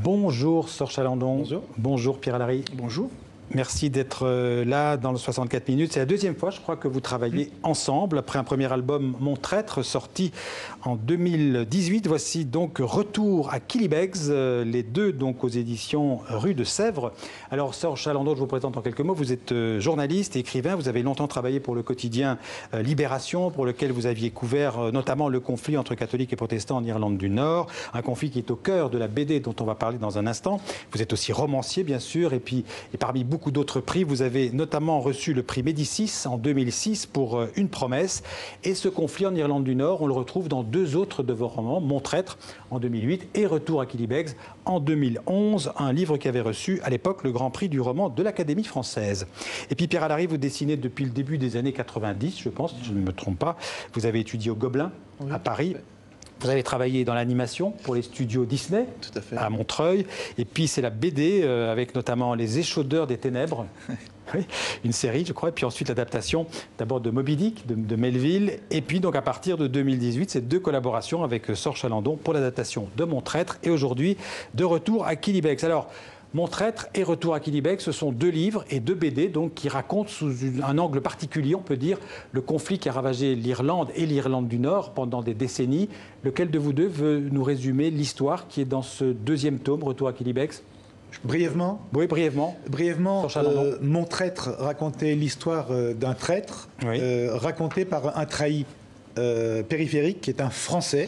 Bonjour Sorge Chalandon. Bonjour. Bonjour Pierre Allary. Bonjour. Merci d'être là dans le 64 minutes. C'est la deuxième fois, je crois, que vous travaillez ensemble. Après un premier album, Mon Traître, sorti en 2018. Voici donc Retour à Quilibex, les deux donc aux éditions Rue de Sèvres. Alors Sorge Chalandon, je vous présente en quelques mots. Vous êtes journaliste et écrivain. Vous avez longtemps travaillé pour le quotidien Libération, pour lequel vous aviez couvert notamment le conflit entre catholiques et protestants en Irlande du Nord. Un conflit qui est au cœur de la BD dont on va parler dans un instant. Vous êtes aussi romancier, bien sûr, et parmi beaucoup d'autres prix. Vous avez notamment reçu le prix Médicis en 2006 pour Une promesse. Et ce conflit en Irlande du Nord, on le retrouve dans deux autres de vos romans, Mon Traître en 2008 et Retour à Quilibex en 2011, un livre qui avait reçu à l'époque le Grand Prix du roman de l'Académie française. Et puis Pierre Allary, vous dessinez depuis le début des années 90, je pense, si je ne me trompe pas. Vous avez étudié au Gobelin, à Paris. Vous avez travaillé dans l'animation pour les studios Disney, tout à fait, à Montreuil. Et puis c'est la BD avec notamment Les Échaudeurs des Ténèbres, oui, une série, je crois. Et puis ensuite l'adaptation d'abord de Moby Dick, de Melville. Et puis donc à partir de 2018, ces deux collaborations avec Sorge Chalandon pour l'adaptation de Mon Traître et aujourd'hui de Retour à Quilibex. Alors, Mon Traître et Retour à Quilibex, ce sont deux livres et deux BD donc, qui racontent sous un angle particulier, on peut dire, le conflit qui a ravagé l'Irlande et l'Irlande du Nord pendant des décennies. Lequel de vous deux veut nous résumer l'histoire qui est dans ce deuxième tome, Retour à Quilibex? Brièvement. Oui, brièvement. Brièvement, Mon Traître racontait l'histoire d'un traître, oui, raconté par un trahi périphérique qui est un Français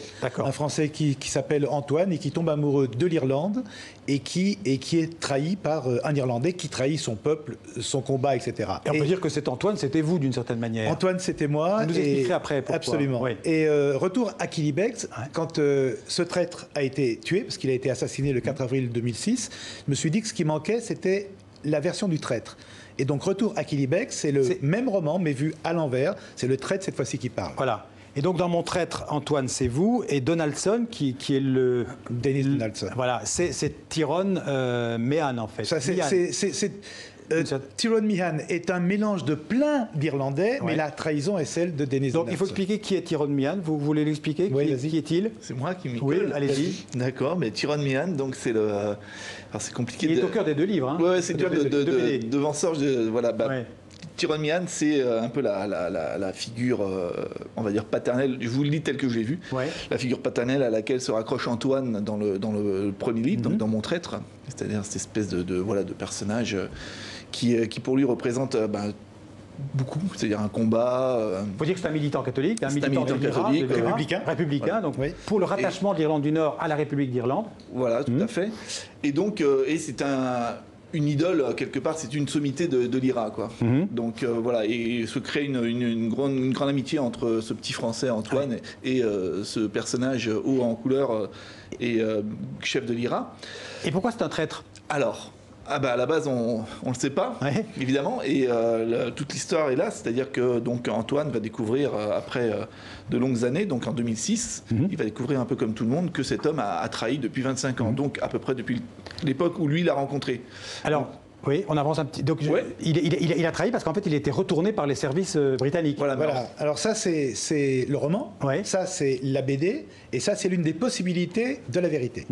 qui s'appelle Antoine et qui tombe amoureux de l'Irlande et qui est trahi par un Irlandais qui trahit son peuple, son combat, etc. Et on peut dire que cet Antoine, c'était vous d'une certaine manière. Antoine, c'était moi. Vous nous expliquerez après pourquoi. Absolument. Oui. Et Retour à Quilibex, quand ce traître a été tué, parce qu'il a été assassiné le 4 avril 2006, je me suis dit que ce qui manquait, c'était la version du traître. Et donc Retour à Quilibex, c'est le même roman, mais vu à l'envers. C'est le traître cette fois-ci qui parle. Voilà. Et donc dans Mon Traître, Antoine, c'est vous, et Donaldson, qui est le... Dennis Donaldson. Voilà, c'est Tyrone Meehan, en fait. Tyrone Meehan est un mélange de plein d'Irlandais, mais la trahison est celle de Dennis Donaldson. Donc il faut expliquer qui est Tyrone Meehan. Vous voulez l'expliquer? Oui, qui est-il? C'est moi qui m'y Oui, colle. allez-y. D'accord, mais Tyrone Meehan, donc c'est le... Alors c'est compliqué. Il est au cœur des deux livres. Hein. Ouais, c'est dur devant Sorge. Voilà, ouais. Tyrone Meehan, c'est un peu la figure, on va dire, paternelle, je vous le lis tel que je l'ai vu, la figure paternelle à laquelle se raccroche Antoine dans le premier livre, donc dans Mon Traître, c'est-à-dire cette espèce de personnage qui pour lui représente beaucoup, c'est-à-dire un combat. Il faut dire que c'est un militant catholique, un militant catholique, républicain, voilà. donc pour le rattachement de l'Irlande du Nord à la République d'Irlande. Voilà, tout à fait. Et donc, c'est une idole, quelque part, c'est une sommité de l'IRA, quoi. Donc voilà, et se crée une grande amitié entre ce petit Français Antoine et ce personnage haut en couleur et chef de l'IRA. Et pourquoi c'est un traître? Alors, à la base, on le sait pas, évidemment, et toute l'histoire est là, c'est-à-dire que donc Antoine va découvrir après de longues années, donc en 2006, il va découvrir un peu comme tout le monde que cet homme a trahi depuis 25 ans, donc à peu près depuis l'époque où lui l'a rencontré. Alors. Donc, oui, on avance un petit... Donc, il a trahi parce qu'en fait, il a été retourné par les services britanniques. Voilà. Alors ça, c'est le roman, ça, c'est la BD, et ça, c'est l'une des possibilités de la vérité.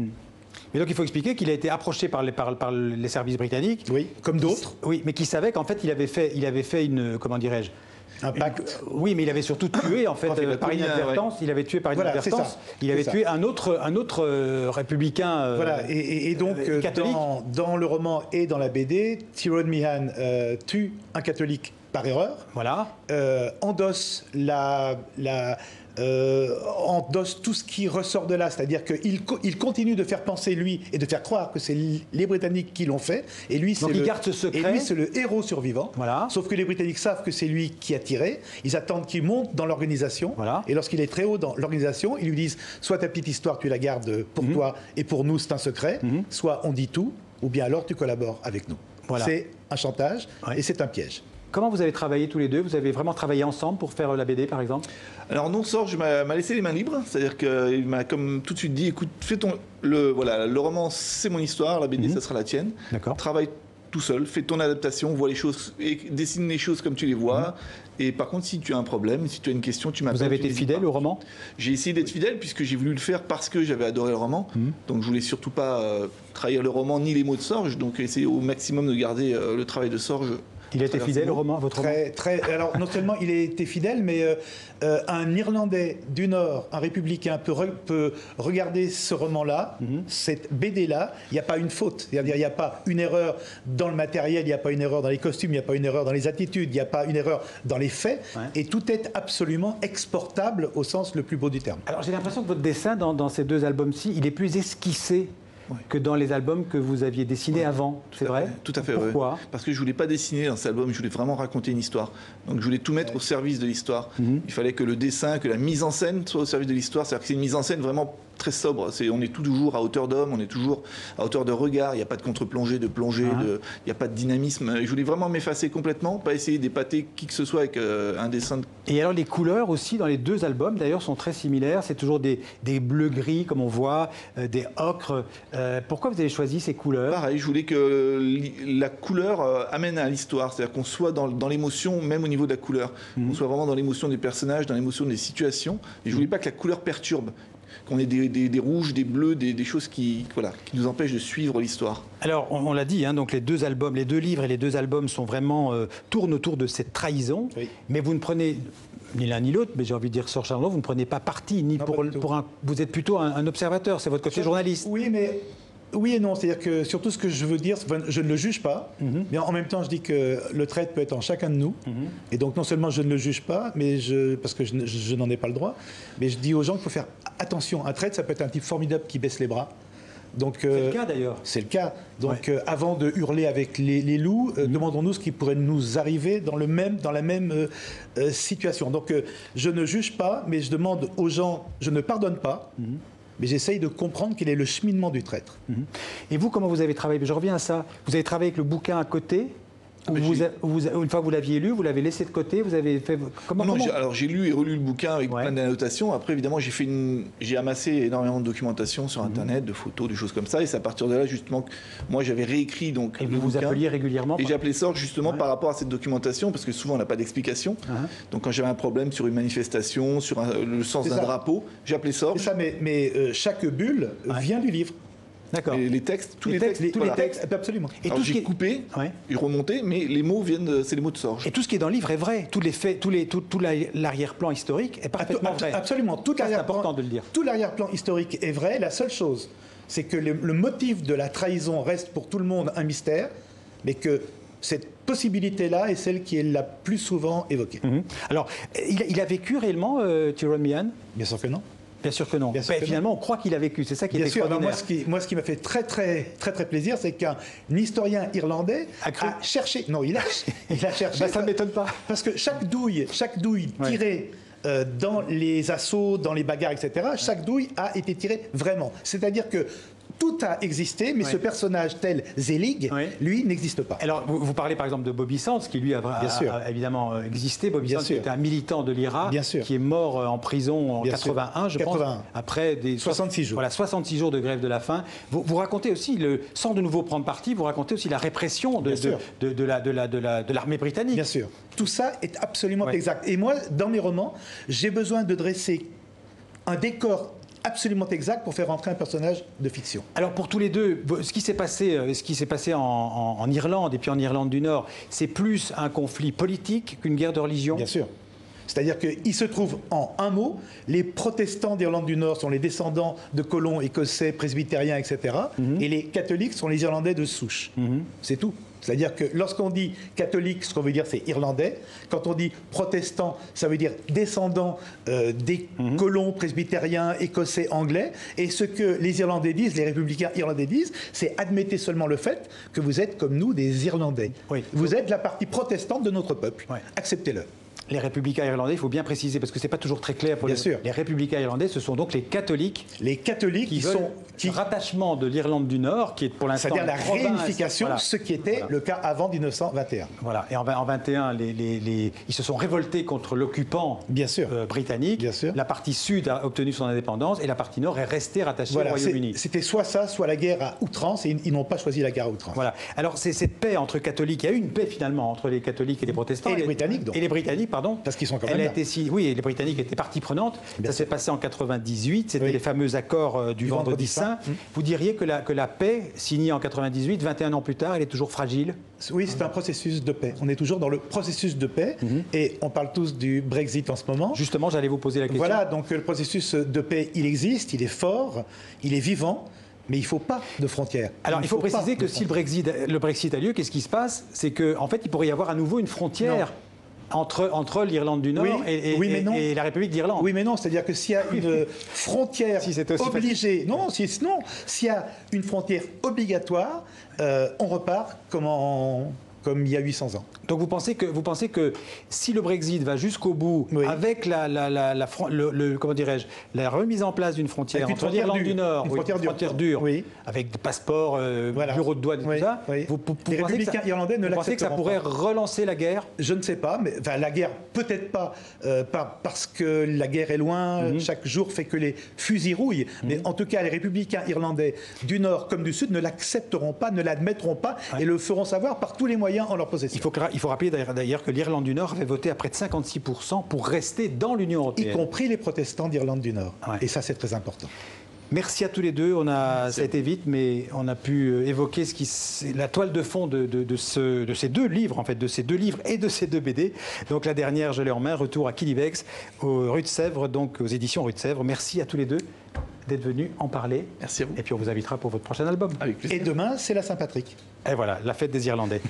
Mais donc il faut expliquer qu'il a été approché par les services britanniques. Oui, comme d'autres. Oui, mais qui savaient qu'en fait, il avait fait une... Comment dirais-je? Un pacte. Oui, mais il avait surtout tué, en fait, par inadvertance. Il avait tué par inadvertance. Il avait tué un autre républicain voilà, et donc, catholique. Dans le roman et dans la BD, Tyrone Meehan tue un catholique par erreur. Voilà. Endosse endosse tout ce qui ressort de là, c'est-à-dire qu'il continue de faire penser, lui, et de faire croire que c'est les Britanniques qui l'ont fait, et lui, c'est garde ce secret. Et lui, c'est le héros survivant. Voilà. Sauf que les Britanniques savent que c'est lui qui a tiré, ils attendent qu'il monte dans l'organisation, et lorsqu'il est très haut dans l'organisation, ils lui disent, soit ta petite histoire, tu la gardes pour toi, et pour nous, c'est un secret, soit on dit tout, ou bien alors tu collabores avec nous. Voilà. C'est un chantage, et c'est un piège. Comment vous avez travaillé tous les deux? Vous avez vraiment travaillé ensemble pour faire la BD, par exemple? Alors non, Sorge m'a laissé les mains libres, c'est-à-dire qu'il m'a comme tout de suite dit, écoute, le roman, c'est mon histoire, la BD, ça sera la tienne. D'accord. Travaille tout seul, fais ton adaptation, vois les choses, et dessine les choses comme tu les vois. Et par contre, si tu as un problème, si tu as une question, tu m'appelles. Vous avez été fidèle au roman? J'ai essayé d'être fidèle puisque j'ai voulu le faire parce que j'avais adoré le roman. Donc je voulais surtout pas trahir le roman ni les mots de Sorge. Donc essayer au maximum de garder le travail de Sorge. Il a été fidèle au roman, votre roman? Alors, non seulement il a été fidèle, mais un Irlandais du Nord, un républicain, peut regarder ce roman-là, cette BD-là, il n'y a pas une faute. C'est-à-dire, il n'y a pas une erreur dans le matériel, il n'y a pas une erreur dans les costumes, il n'y a pas une erreur dans les attitudes, il n'y a pas une erreur dans les faits, et tout est absolument exportable au sens le plus beau du terme. Alors, j'ai l'impression que votre dessin dans ces deux albums-ci, il est plus esquissé que dans les albums que vous aviez dessinés avant, c'est vrai? Tout à fait. Pourquoi? Parce que je voulais pas dessiner dans cet album, je voulais vraiment raconter une histoire. Donc je voulais tout mettre au service de l'histoire. Il fallait que le dessin, que la mise en scène soit au service de l'histoire. C'est-à-dire que c'est une mise en scène vraiment très sobre. On est toujours à hauteur d'homme, on est toujours à hauteur de regard. Il n'y a pas de contre-plongée, de plongée, il n'y a pas de dynamisme. Je voulais vraiment m'effacer complètement, pas essayer d'épater qui que ce soit avec un dessin. Et alors les couleurs aussi dans les deux albums d'ailleurs sont très similaires. C'est toujours des bleus-gris comme on voit, des ocres. Pourquoi vous avez choisi ces couleurs? Pareil, je voulais que la couleur amène à l'histoire. C'est-à-dire qu'on soit dans l'émotion, même au niveau de la couleur. Qu'on soit vraiment dans l'émotion des personnages, dans l'émotion des situations. Et je voulais pas que la couleur perturbe. Qu'on ait des rouges, des bleus, des choses qui nous empêchent de suivre l'histoire. Alors, on l'a dit, donc les deux albums, les deux livres et les deux albums sont vraiment tournent autour de cette trahison. Oui. Mais vous ne prenez ni l'un ni l'autre, mais j'ai envie de dire Sorge Arnaud, vous ne prenez pas parti ni vous êtes plutôt un observateur, c'est votre côté journaliste. Oui, mais oui et non, c'est-à-dire que surtout ce que je veux dire, je ne le juge pas, mais en même temps je dis que le traître peut être en chacun de nous, et donc non seulement je ne le juge pas, mais parce que je n'en ai pas le droit, mais je dis aux gens qu'il faut faire attention. Un traître, ça peut être un type formidable qui baisse les bras. C'est le cas d'ailleurs. C'est le cas. Donc avant de hurler avec les loups, demandons-nous ce qui pourrait nous arriver dans la même situation. Donc je ne juge pas, mais je demande aux gens, je ne pardonne pas. Mais j'essaye de comprendre quel est le cheminement du traître. Et vous, comment vous avez travaillé? Je reviens à ça. Vous avez travaillé avec le bouquin à côté? Une fois que vous l'aviez lu, vous l'avez laissé de côté, vous avez fait comment? Alors j'ai lu et relu le bouquin avec plein d'annotations. Après, évidemment, j'ai amassé énormément de documentation sur Internet, de photos, de choses comme ça. Et c'est à partir de là, justement, que moi, j'avais réécrit donc. Et vous appeliez régulièrement? Et j'appelais Sorge justement par rapport à cette documentation, parce que souvent on n'a pas d'explication. Donc quand j'avais un problème sur une manifestation, sur le sens d'un drapeau, j'appelais Sorge. C'est ça, mais chaque bulle vient du livre. D'accord. Les textes, tous les textes, absolument. Et tout ce qui est coupé, et remonté, mais les mots viennent, c'est les mots de Sorge. Et tout ce qui est dans le livre est vrai. Tous les faits, tout l'arrière-plan historique est parfaitement vrai. Absolument. C'est important de le dire. Tout l'arrière-plan historique est vrai. La seule chose, c'est que le motif de la trahison reste pour tout le monde un mystère, mais que cette possibilité-là est celle qui est la plus souvent évoquée. Alors, il a vécu réellement, Tyrone Meehan? Bien sûr que non. Bien sûr que non. Finalement, on croit qu'il a vécu. C'est ça qui est extraordinaire. Moi, ce qui m'a fait très plaisir, c'est qu'un historien irlandais a cherché. Non, il a cherché. Ça ne m'étonne pas. Parce que chaque douille tirée dans les assauts, dans les bagarres, etc., chaque douille a été tirée vraiment. C'est-à-dire que tout a existé, mais ce personnage tel Zelig, lui, n'existe pas. Alors, vous parlez par exemple de Bobby Sands, qui lui a évidemment existé. Bobby Sands était un militant de l'IRA, qui est mort en prison en 81, je pense, après 66 jours. Voilà, 66 jours de grève de la faim. Vous racontez aussi, sans de nouveau prendre parti, vous racontez aussi la répression de l'armée britannique. Bien sûr. Tout ça est absolument exact. Et moi, dans mes romans, j'ai besoin de dresser un décor absolument exact pour faire rentrer un personnage de fiction. Alors pour tous les deux, ce qui s'est passé en Irlande et puis en Irlande du Nord, c'est plus un conflit politique qu'une guerre de religion? Bien sûr. C'est-à-dire qu'il se trouve en un mot, les protestants d'Irlande du Nord sont les descendants de colons écossais, presbytériens, etc. Et les catholiques sont les Irlandais de souche. C'est tout. C'est-à-dire que lorsqu'on dit catholique, ce qu'on veut dire c'est irlandais. Quand on dit protestant, ça veut dire descendant des colons presbytériens, écossais, anglais. Et ce que les Irlandais disent, les républicains irlandais disent, c'est admettez seulement le fait que vous êtes comme nous des Irlandais. Vous êtes la partie protestante de notre peuple. Acceptez-le. Les républicains irlandais, il faut bien préciser, parce que ce n'est pas toujours très clair pour les républicains irlandais, ce sont donc les catholiques. Les catholiques qui sont... Le rattachement de l'Irlande du Nord, qui est pour l'instant... C'est-à-dire la réunification, ce qui était le cas avant 1921. Voilà, et en 21, ils se sont révoltés contre l'occupant britannique. Bien sûr. La partie sud a obtenu son indépendance et la partie nord est restée rattachée au Royaume-Uni. C'était soit ça, soit la guerre à outrance, et ils n'ont pas choisi la guerre à outrance. Voilà. Alors, c'est cette paix entre catholiques, il y a eu une paix finalement entre les catholiques et les protestants. Et les Britanniques, donc. Et les Britanniques, pardon. Parce qu'ils sont quand même là. Oui, les Britanniques étaient partie prenante. Ça s'est passé en 98, c'était les fameux accords du Vendredi Saint. Vous diriez que la paix, signée en 98, 21 ans plus tard, elle est toujours fragile? Oui, c'est un processus de paix. On est toujours dans le processus de paix, et on parle tous du Brexit en ce moment. Justement, j'allais vous poser la question. Voilà, donc le processus de paix, il existe, il est fort, il est vivant. Mais il ne faut pas de frontières. Alors, il faut préciser que si le Brexit a lieu, qu'est-ce qui se passe? C'est qu'en fait, il pourrait y avoir à nouveau une frontière entre l'Irlande du Nord et la République d'Irlande. Oui, mais non. C'est-à-dire que s'il y a une frontière obligée... Non, s'il y a une frontière obligatoire, on repart comme il y a 800 ans. Donc vous pensez que si le Brexit va jusqu'au bout avec la remise en place d'une frontière entre l'Irlande du Nord, une frontière dure, avec des passeports, bureau de douane et tout ça, vous les républicains irlandais ne l'accepteront pas. Vous pensez que ça pourrait relancer la guerre? Je ne sais pas, mais la guerre peut-être pas, parce que la guerre est loin, chaque jour fait que les fusils rouillent, mais en tout cas les républicains irlandais du Nord comme du Sud ne l'accepteront pas, ne l'admettront pas et le feront savoir par tous les moyens en leur possession. Il faut rappeler d'ailleurs que l'Irlande du Nord avait voté à près de 56% pour rester dans l'Union européenne. Y compris les protestants d'Irlande du Nord. Et ça, c'est très important. Merci à tous les deux. Ça a été vite, mais on a pu évoquer la toile de fond de ces deux livres, en fait, de ces deux livres et de ces deux BD. Donc la dernière, je l'ai en main, Retour à Killybegs, rue de Sèvres, donc aux éditions rue de Sèvres. Merci à tous les deux d'être venus en parler. Merci à vous. Et puis on vous invitera pour votre prochain album. Avec plaisir. Et demain, c'est la Saint-Patrick. Et voilà, la fête des Irlandais.